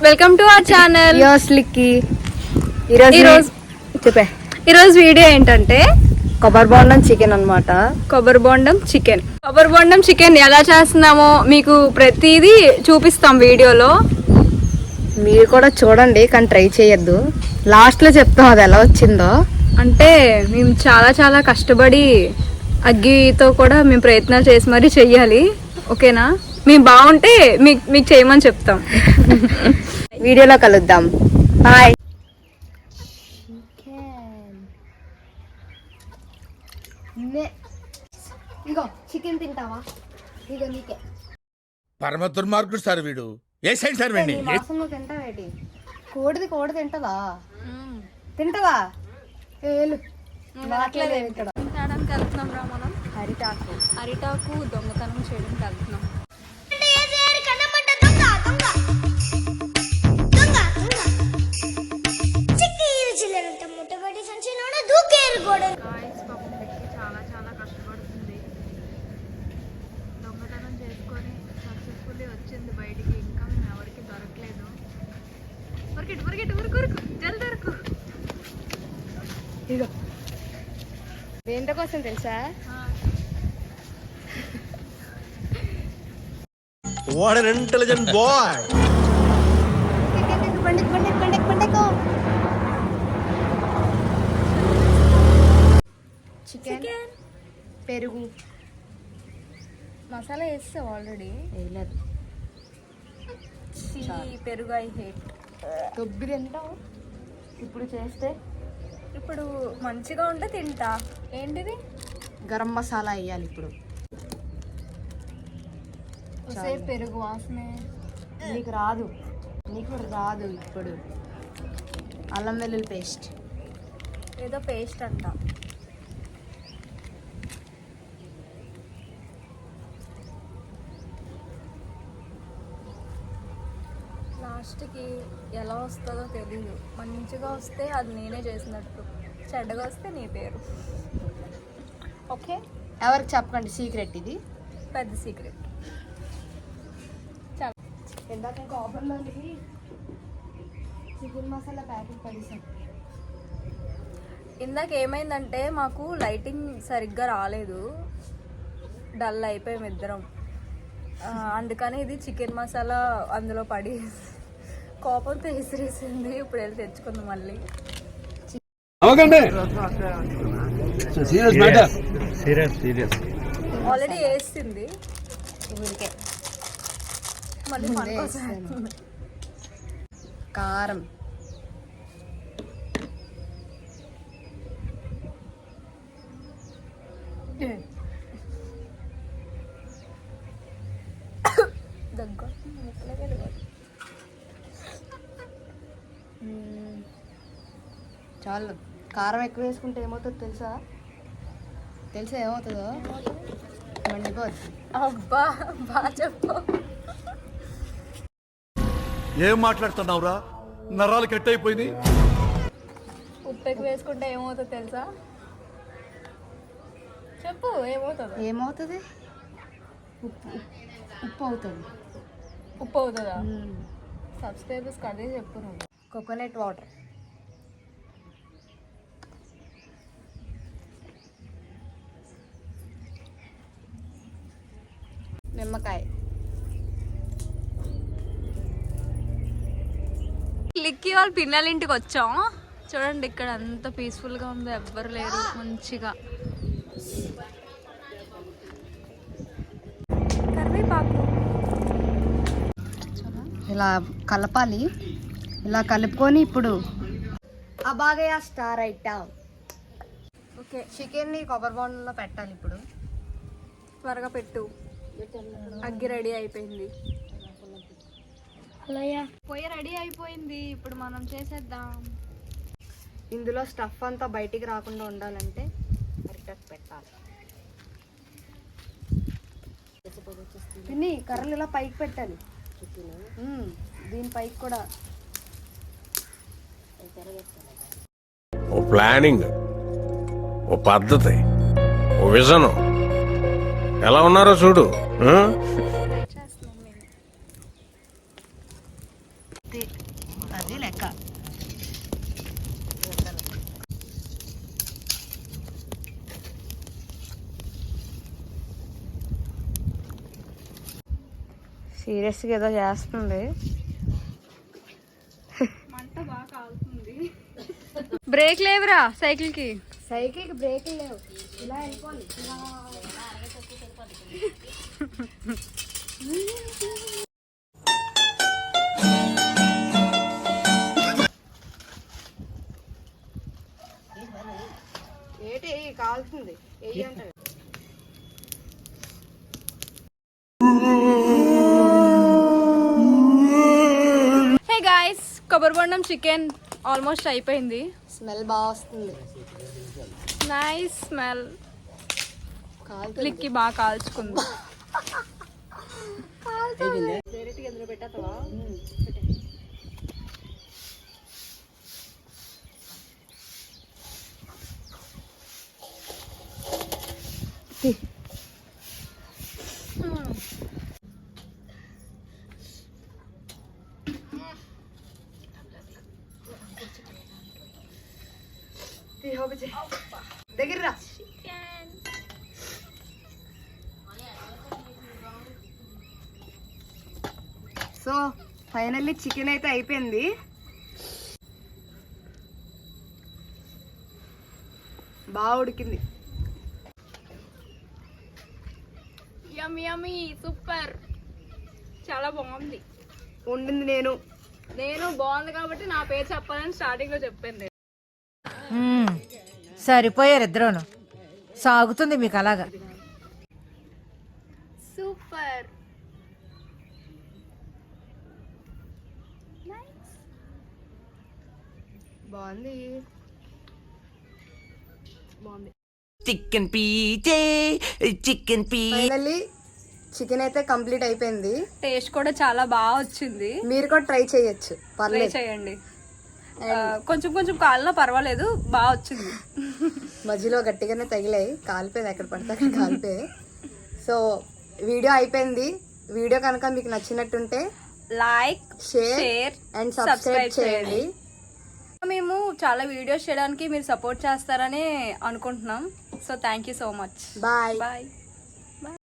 Welcome to our channel యోస్లిక్కి ఈరోజు video ఏంటంటే కొబ్బరి బోండం చికెన్ అన్నమాట. కొబ్బరి బోండం చికెన్ ఎలా చేస్తున్నామో మీకు ప్రతిదీ చూపిస్తాం వీడియోలో. మీరు కూడా చూడండి, కానీ ట్రై చేయొద్దు. లాస్ట్లో చెప్తాం అది ఎలా వచ్చిందో. అంటే మేము చాలా కష్టపడి అగ్గితో కూడా మేము ప్రయత్నాలు చేసి మరీ చెయ్యాలి. ఓకేనా? మేము బాగుంటే మీకు చేయమని చెప్తాం. వీడియోలో కలుద్దాం. బాయ్. ఇగో చికెన్ తింటావా? ఇగో నీకే. పరమ దుర్మార్గుడు సార్ వీడు. ఏ సైడ్ సార్ వెండి మాసంలో తింటావేటి? కోడి తింటదా? తింటదా? ఏలు మాట్లాడలేదు ఇక్కడ. తినడానికి వెళ్తున్నాం రా మనం. అరిటాకు దొంగతనం చేయడానికి వెళ్తున్నాం. చాలా కష్టపడుతుంది. దొంగతనం చేసుకొని సక్సెస్ఫుల్లీ వచ్చింది బయటికి. ఇంకా మేము ఎవరికి దొరకలేదు. జల్ది దొరకు. ఇగో దేంతో కోసం తెలుసా? What an intelligent boy. Chicken పెరుగు మసాలా వేస్తావు ఆల్రెడీ? వేయలేదు. పెరుగు ఐ హేట్. కొబ్బరి తింటావు ఇప్పుడు చేస్తే. ఇప్పుడు మంచిగా ఉంటే తింటా. ఏంటిది? గరం మసాలా వేయాలి ఇప్పుడు. పెరుగు వాసనే నీకు రాదు ఇప్పుడు. అల్లం వెల్లుల్లి పేస్ట్. ఏదో పేస్ట్ అంట. లాస్ట్కి ఎలా వస్తుందో తెలీదు. మంచిగా వస్తే అది నేనే చేసినట్టు, చెడ్డగా వస్తే నీ పేరు. ఓకే, ఎవరికి చెప్పకండి, సీక్రెట్ ఇది, పెద్ద సీక్రెట్. చాలా ఇందాక కాపర్లోని చికెన్ మసాలా ప్యాకెట్ పడేసాం. ఇందాక ఏమైందంటే మాకు లైటింగ్ సరిగ్గా రాలేదు, డల్ అయిపోయాం ఇద్దరం. అందుకని ఇది చికెన్ మసాలా అందులో పడి కోపంతో విసిరేసింది. ఇప్పుడు వెళ్ళి తెచ్చుకుందాం మళ్ళీ. ఆల్రెడీ వేసింది ఊరికే. మళ్ళీ కారం, చాలు. కారం ఎక్కువ వేసుకుంటే ఏమవుతుందో తెలుసా? ఏమవుతుందో? మండిపోద్ది. అబ్బా బాగా చెప్పు. ఏం మాట్లాడుతున్నావురా? నరాలు కట్ అయిపోయింది. ఉప్పు ఎక్కువ వేసుకుంటే ఏమవుతుందో తెలుసా? చెప్పు. ఏమవుతుంది? ఉప్పు అవుతుందా? సబ్స్క్రైబర్స్ అదే చెప్పు నువ్వు. కోకోనట్ వాటర్, నిమ్మకాయ. లిక్కి వాళ్ళ పిల్లల ఇంటికి వచ్చాం. చూడండి ఇక్కడ ఎంత పీస్ఫుల్గా ఉందో, ఎవ్వరు లేరు. మంచిగా కరివేపాకు ఇలా కలపాలి. ఇలా కలుపుకొని ఇప్పుడు బాగా స్టార్ ఐటమ్. ఓకే, చికెన్ని కొబ్బరి బోండంలో పెట్టాలి. ఇప్పుడు త్వరగా పెట్టు. అగ్గి రెడీ అయిపోయింది. పొయ్యి రెడీ అయిపోయింది. ఇప్పుడు మనం చేసేద్దాం. ఇందులో స్టఫ్ అంతా బయటికి రాకుండా ఉండాలంటే అరిటాకు పెట్టాలి. తిని కర్రలు ఇలా పైకి పెట్టాలి. దీని పైకి కూడా ఓ ప్లానింగ్, ఓ పద్ధతి, ఓ విజన్. ఎలా ఉన్నారో చూడు. చేస్తున్నాం మేము. సీరియస్గా ఏదో చేస్తుంది. మంట బాగా కాలుతుంది. బ్రేక్ లేవురా సైకిల్కి. సైకిల్కి బ్రేకులు లేవు, ఇలా వెళ్ళిపోవాలి. ఏంటి కావాల్సింది ఏయి అంటారు. హే గాయ్స్, కొబ్బరి బొండం చికెన్ ఆల్మోస్ట్ అయిపోయింది. స్మెల్ బాగా వస్తుంది. Nice smell. లిక్కి బాగా కాల్చుకుంది. దగ్గర రా. సో ఫైనల్లీ చికెన్ అయితే అయిపోయింది. బాగా ఉడికింది. యమ్మీ యమ్మీ, సూపర్. చాలా బాగుంది. వండింది నేను బాగుంది కాబట్టి నా పేరు చెప్పాలని స్టార్టింగ్ లో చెప్పాను. సరిపోయారు ఇద్దరును. సాగుతుంది మీకు అలాగా. సూపర్. బాగుంది. చికెన్ పీచే చికెన్ పీ. ఫైనల్లీ చికెన్ అయితే కంప్లీట్ అయిపోయింది. టేస్ట్ కూడా చాలా బాగా వచ్చింది. మీరు కూడా ట్రై చేయొచ్చు, ట్రై పర్లేదు. చేయండి. కొంచెం కొంచెం కాలినా పర్వాలేదు, బాగా వచ్చింది. మధ్యలో గట్టిగానే తగిలాయి, కాలిపోయింది ఎక్కడ పడితే అక్కడ కాలిపోయి. సో వీడియో అయిపోయింది. వీడియో కనుక మీకు నచ్చినట్టుంటే లైక్, షేర్ అండ్ సబ్స్క్రైబ్ చేయండి. మేము చాలా వీడియోస్ చేయడానికి మీరు సపోర్ట్ చేస్తారని అనుకుంటున్నాం. So thank you so much. Bye. Bye.